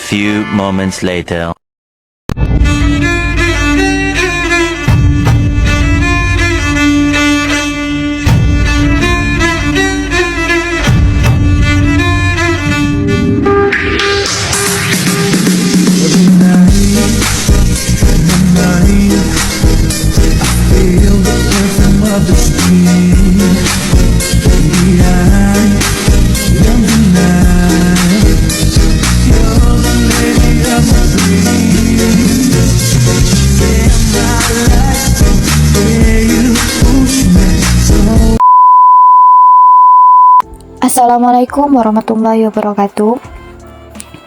few moments later. Assalamualaikum warahmatullahi wabarakatuh.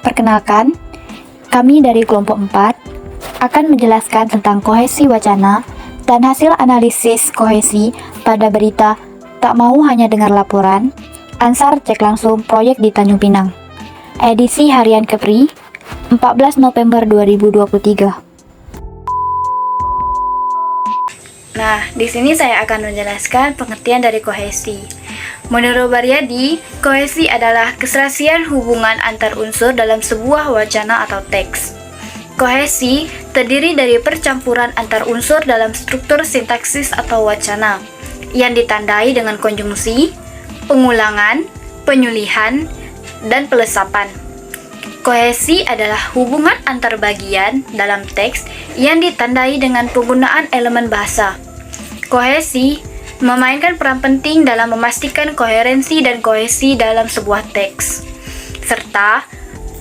Perkenalkan, kami dari kelompok 4 akan menjelaskan tentang kohesi wacana dan hasil analisis kohesi pada berita Tak Mau Hanya Dengar Laporan, Ansar Cek Langsung Proyek di Tanjung Pinang. Edisi harian Kepri, 14 November 2023. Nah, di sini saya akan menjelaskan pengertian dari kohesi. Menurut Baryadi, kohesi adalah keserasian hubungan antar unsur dalam sebuah wacana atau teks. Kohesi terdiri dari percampuran antar unsur dalam struktur sintaksis atau wacana, yang ditandai dengan konjungsi, pengulangan, penyulihan, dan pelesapan. Kohesi adalah hubungan antar bagian dalam teks yang ditandai dengan penggunaan elemen bahasa. Kohesi memainkan peran penting dalam memastikan koherensi dan kohesi dalam sebuah teks, serta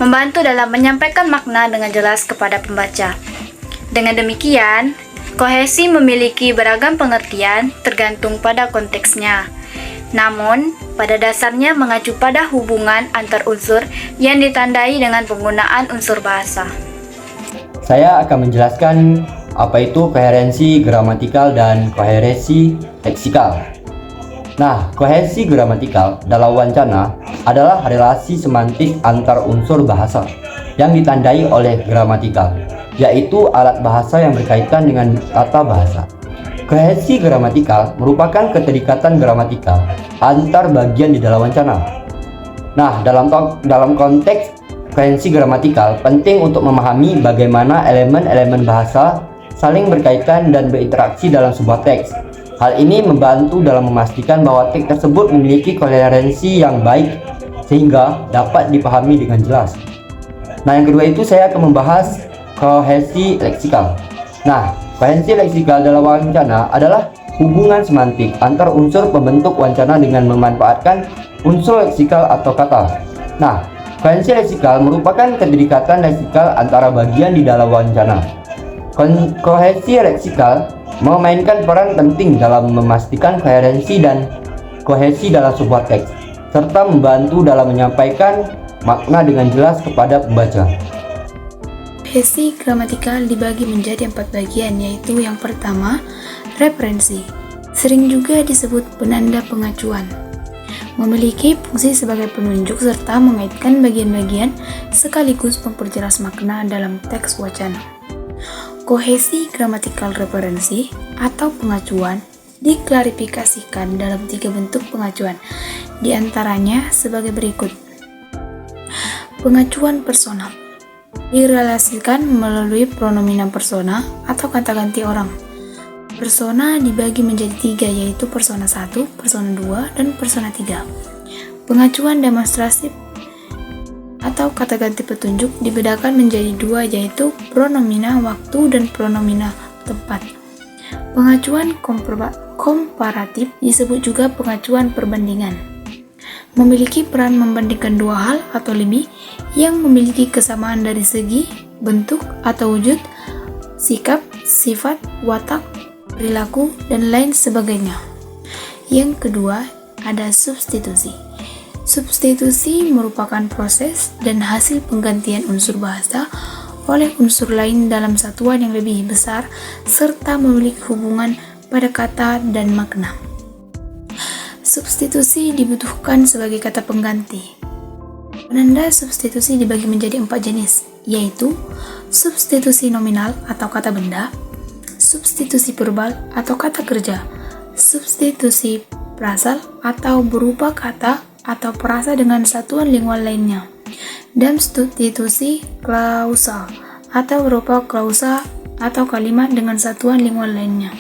membantu dalam menyampaikan makna dengan jelas kepada pembaca. Dengan demikian, kohesi memiliki beragam pengertian tergantung pada konteksnya. Namun, pada dasarnya mengacu pada hubungan antar unsur yang ditandai dengan penggunaan unsur bahasa. Saya akan menjelaskan apa itu koherensi gramatikal dan koherensi leksikal. Nah, kohesi gramatikal dalam wacana adalah relasi semantik antar unsur bahasa yang ditandai oleh gramatikal, yaitu alat bahasa yang berkaitan dengan tata bahasa. Kohesi gramatikal merupakan keterikatan gramatikal antar bagian di dalam wacana. Nah, dalam konteks kohesi gramatikal penting untuk memahami bagaimana elemen-elemen bahasa saling berkaitan dan berinteraksi dalam sebuah teks. Hal ini membantu dalam memastikan bahwa teks tersebut memiliki koherensi yang baik sehingga dapat dipahami dengan jelas. Nah, yang kedua itu saya akan membahas kohesi leksikal. Nah, kohesi leksikal dalam wacana adalah hubungan semantik antar unsur pembentuk wacana dengan memanfaatkan unsur leksikal atau kata. Nah, kohesi leksikal merupakan keterikatan leksikal antara bagian di dalam wacana. Kohesi leksikal memainkan peran penting dalam memastikan koherensi dan kohesi dalam sebuah teks, serta membantu dalam menyampaikan makna dengan jelas kepada pembaca. Kohesi gramatikal dibagi menjadi 4 bagian, yaitu yang pertama, referensi, sering juga disebut penanda pengacuan. Memiliki fungsi sebagai penunjuk serta mengaitkan bagian-bagian sekaligus memperjelas makna dalam teks wacana. Kohesi gramatikal referensi atau pengacuan diklarifikasikan dalam 3 bentuk pengacuan, di antaranya sebagai berikut. Pengacuan personal direlasikan melalui pronomina persona atau kata ganti orang. Persona dibagi menjadi 3, yaitu persona 1, persona 2, dan persona 3. Pengacuan demonstratif atau kata ganti petunjuk dibedakan menjadi 2, yaitu pronomina waktu dan pronomina tempat. Pengacuan komparatif disebut juga pengacuan perbandingan. Memiliki peran membandingkan 2 hal atau lebih yang memiliki kesamaan dari segi bentuk atau wujud, sikap, sifat, watak, perilaku, dan lain sebagainya. Yang kedua, ada substitusi. Substitusi merupakan proses dan hasil penggantian unsur bahasa oleh unsur lain dalam satuan yang lebih besar serta memiliki hubungan pada kata dan makna. Substitusi dibutuhkan sebagai kata pengganti. Penanda substitusi dibagi menjadi 4 jenis, yaitu substitusi nominal atau kata benda, substitusi verbal atau kata kerja, substitusi frasal atau berupa kata atau frasa dengan satuan lingual lainnya, dan substitusi klausal atau berupa klausa atau kalimat dengan satuan lingual lainnya.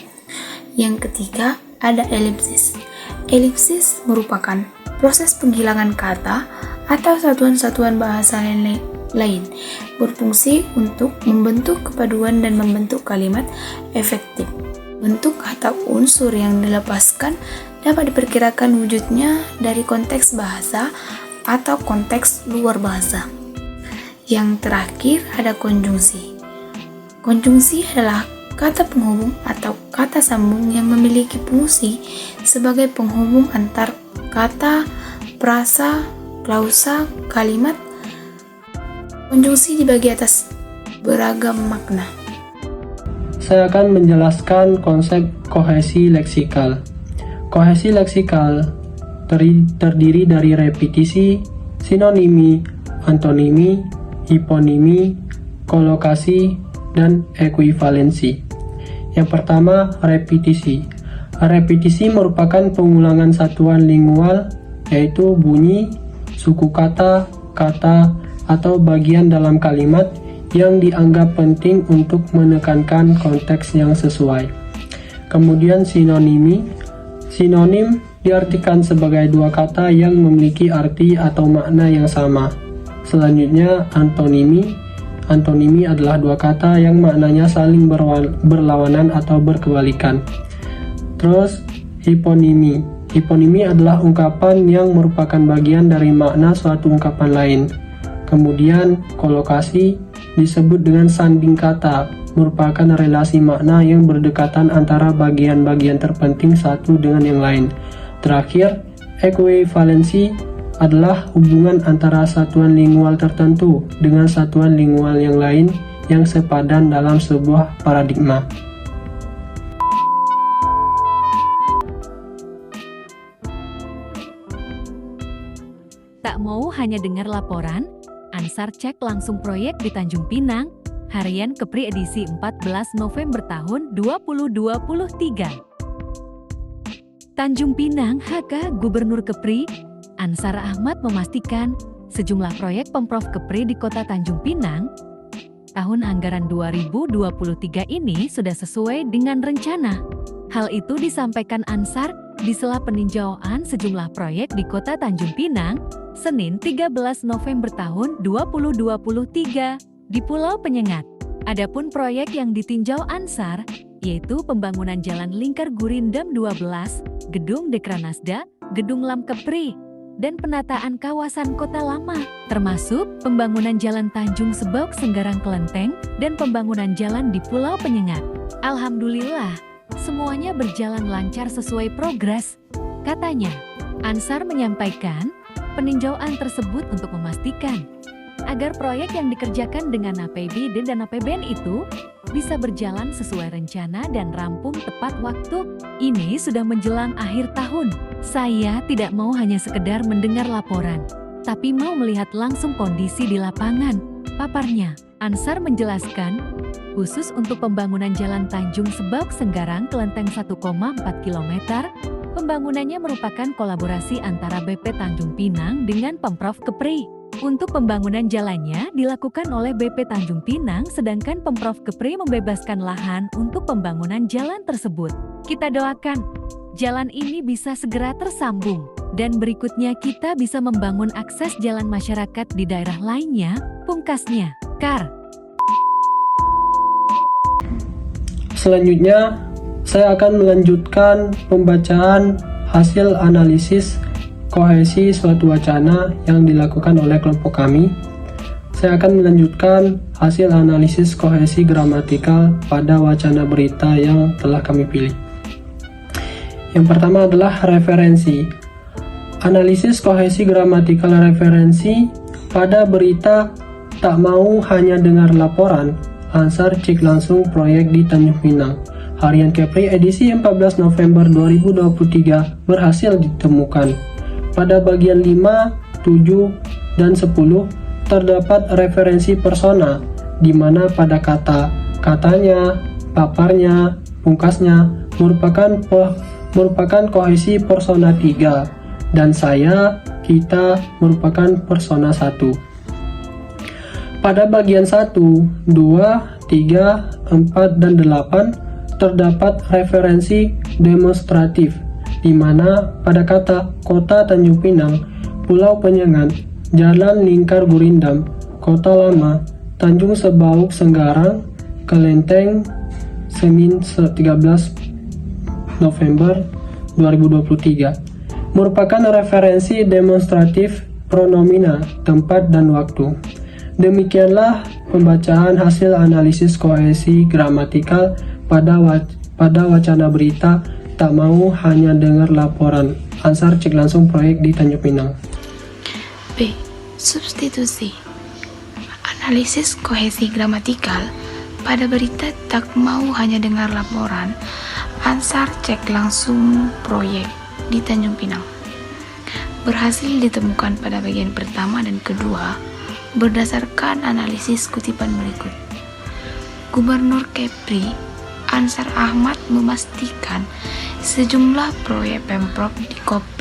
Yang ketiga, ada elipsis. Elipsis merupakan proses penghilangan kata atau satuan-satuan bahasa lain berfungsi untuk membentuk kepaduan dan membentuk kalimat efektif. Bentuk atau unsur yang dilepaskan dapat diperkirakan wujudnya dari konteks bahasa atau konteks luar bahasa. Yang terakhir ada konjungsi. Konjungsi adalah kata penghubung atau kata sambung yang memiliki fungsi sebagai penghubung antar kata, frasa, klausa, kalimat. Konjungsi dibagi atas beragam makna. Saya akan menjelaskan konsep kohesi leksikal. Kohesi leksikal terdiri dari repetisi, sinonimi, antonimi, hiponimi, kolokasi, dan ekuivalensi. Yang pertama, repetisi. Repetisi merupakan pengulangan satuan lingual, yaitu bunyi, suku kata, atau bagian dalam kalimat yang dianggap penting untuk menekankan konteks yang sesuai. Kemudian sinonimi. Sinonim diartikan sebagai dua kata yang memiliki arti atau makna yang sama. Selanjutnya, antonimi. Antonimi adalah dua kata yang maknanya saling berlawanan atau berkebalikan. Terus, hiponimi. Hiponimi adalah ungkapan yang merupakan bagian dari makna suatu ungkapan lain. Kemudian, kolokasi disebut dengan sanding kata, merupakan relasi makna yang berdekatan antara bagian-bagian terpenting satu dengan yang lain. Terakhir, ekuivalensi adalah hubungan antara satuan lingual tertentu dengan satuan lingual yang lain yang sepadan dalam sebuah paradigma. Tak mau hanya dengar laporan, Ansar cek langsung proyek di Tanjung Pinang, Harian Kepri edisi 14 November tahun 2023. Tanjung Pinang, HK Gubernur Kepri, Ansar Ahmad memastikan sejumlah proyek Pemprov Kepri di Kota Tanjung Pinang tahun anggaran 2023 ini sudah sesuai dengan rencana. Hal itu disampaikan Ansar di sela peninjauan sejumlah proyek di Kota Tanjung Pinang, Senin 13 November tahun 2023 di Pulau Penyengat. Adapun proyek yang ditinjau Ansar yaitu pembangunan Jalan Lingkar Gurindam 12, Gedung Dekranasda, Gedung Lam Kepri, dan penataan kawasan kota lama, termasuk pembangunan Jalan Tanjung Sebauk Senggarang Kelenteng dan pembangunan jalan di Pulau Penyengat. Alhamdulillah, semuanya berjalan lancar sesuai progres, katanya. Ansar menyampaikan, peninjauan tersebut untuk memastikan agar proyek yang dikerjakan dengan APBD dan APBN itu bisa berjalan sesuai rencana dan rampung tepat waktu. Ini sudah menjelang akhir tahun. Saya tidak mau hanya sekedar mendengar laporan, tapi mau melihat langsung kondisi di lapangan, paparnya. Ansar menjelaskan, khusus untuk pembangunan Jalan Tanjung Sebauk Senggarang Kelenteng 1,4 km, pembangunannya merupakan kolaborasi antara BP Tanjung Pinang dengan Pemprov Kepri. Untuk pembangunan jalannya dilakukan oleh BP Tanjung Pinang, sedangkan Pemprov Kepri membebaskan lahan untuk pembangunan jalan tersebut. Kita doakan jalan ini bisa segera tersambung, dan berikutnya kita bisa membangun akses jalan masyarakat di daerah lainnya, pungkasnya. Kar. Selanjutnya, saya akan melanjutkan pembacaan hasil analisis kohesi suatu wacana yang dilakukan oleh kelompok kami. Saya akan melanjutkan hasil analisis kohesi gramatikal pada wacana berita yang telah kami pilih. Yang pertama adalah referensi. Analisis kohesi gramatikal referensi pada berita tak mau hanya dengar laporan, Ansar cek langsung proyek di Tanjung Pinang. Harian Kepri edisi 14 November 2023 berhasil ditemukan. Pada bagian 5, 7, dan 10 terdapat referensi persona, di mana pada katanya, paparnya, pungkasnya merupakan kohesi persona 3, dan saya, kita merupakan persona 1. Pada bagian 1, 2, 3, 4, dan 8 terdapat referensi demonstratif, di mana pada kata Kota Tanjung Pinang, Pulau Penyengat, Jalan Lingkar Gurindam, Kota Lama, Tanjung Sebauk Senggarang, Kelenteng, Senin 13 November 2023 merupakan referensi demonstratif pronomina, tempat, dan waktu. Demikianlah pembacaan hasil analisis kohesi gramatikal pada wacana berita tak mau hanya dengar laporan. Ansar cek langsung proyek di Tanjung Pinang. B. Substitusi. Analisis kohesi gramatikal pada berita tak mau hanya dengar laporan. Ansar cek langsung proyek di Tanjung Pinang. Berhasil ditemukan pada bagian pertama dan kedua berdasarkan analisis kutipan berikut. Gubernur Kepri Ansar Ahmad memastikan sejumlah proyek Pemprov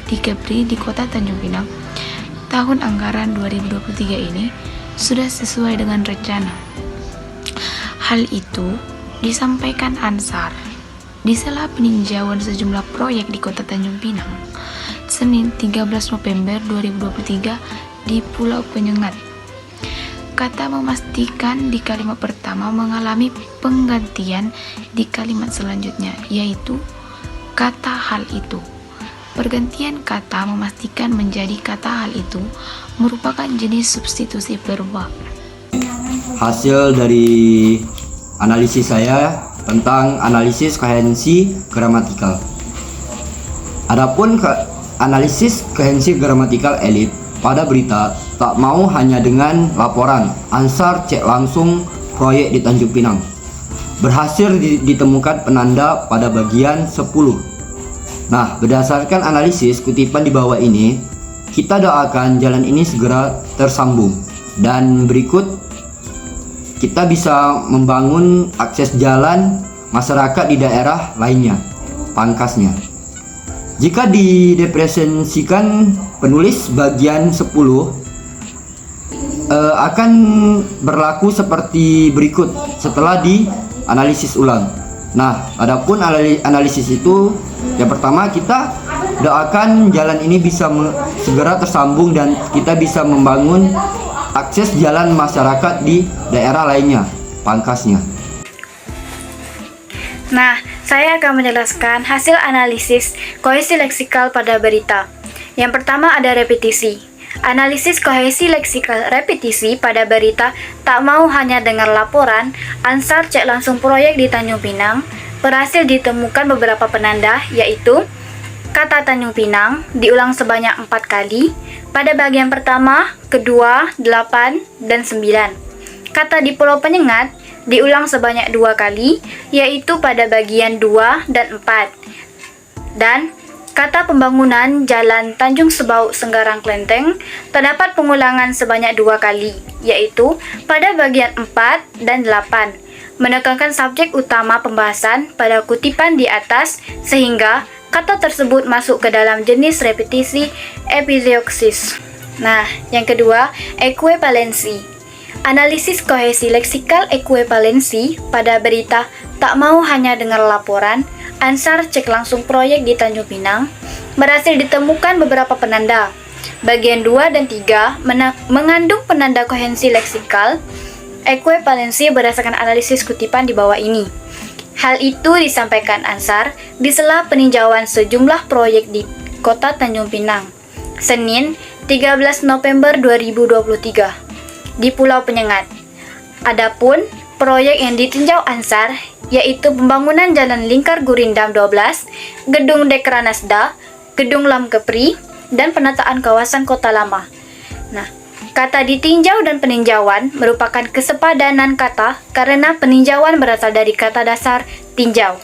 di Kepri di Kota Tanjung Pinang tahun anggaran 2023 ini sudah sesuai dengan rencana. Hal itu disampaikan Ansar di sela peninjauan sejumlah proyek di Kota Tanjung Pinang Senin 13 November 2023 di Pulau Penyengat. Kata memastikan di kalimat pertama mengalami penggantian di kalimat selanjutnya, yaitu kata hal itu. Pergantian kata memastikan menjadi kata hal itu merupakan jenis substitusi verba. Hasil dari analisis saya tentang analisis koherensi gramatikal. Adapun analisis koherensi gramatikal elit pada berita tak mau hanya dengan laporan. Ansar cek langsung proyek di Tanjung Pinang. Berhasil ditemukan penanda pada bagian 10. Nah, berdasarkan analisis kutipan di bawah ini, kita doakan jalan ini segera tersambung. Dan berikut kita bisa membangun akses jalan masyarakat di daerah lainnya, pangkasnya. Jika direpresentasikan penulis bagian 10 akan berlaku seperti berikut setelah dianalisis ulang. Nah, adapun analisis itu yang pertama kita doakan jalan ini bisa segera tersambung dan kita bisa membangun akses jalan masyarakat di daerah lainnya, pangkasnya. Nah, saya akan menjelaskan hasil analisis kohesi leksikal pada berita. Yang pertama ada repetisi. Analisis kohesi leksikal repetisi pada berita tak mau hanya dengar laporan. Ansar cek langsung proyek di Tanjung Pinang. Berhasil ditemukan beberapa penanda, yaitu kata Tanjung Pinang diulang sebanyak 4 kali pada bagian pertama, kedua, 8, dan 9. Kata di Pulau Penyengat diulang sebanyak 2 kali, yaitu pada bagian 2 dan 4. Dan kata pembangunan Jalan Tanjung Sebauk Senggarang Kelenteng terdapat pengulangan sebanyak 2 kali, yaitu pada bagian 4 dan 8, menekankan subjek utama pembahasan pada kutipan di atas sehingga kata tersebut masuk ke dalam jenis repetisi episioksis. Nah, yang kedua, ekuivalensi. Analisis kohesi leksikal ekuivalensi pada berita tak mau hanya dengar laporan. Ansar cek langsung proyek di Tanjung Pinang. Berhasil ditemukan beberapa penanda. Bagian 2 dan 3 mengandung penanda kohesi leksikal ekuivalensi berdasarkan analisis kutipan di bawah ini. Hal itu disampaikan Ansar di sela peninjauan sejumlah proyek di Kota Tanjung Pinang, Senin 13 November 2023 di Pulau Penyengat. Adapun proyek yang ditinjau Ansar yaitu pembangunan Jalan Lingkar Gurindam 12, Gedung Dekranasda, Gedung Lam Kepri, dan penataan kawasan Kota Lama. Nah, kata ditinjau dan peninjauan merupakan kesepadanan kata karena peninjauan berasal dari kata dasar tinjau.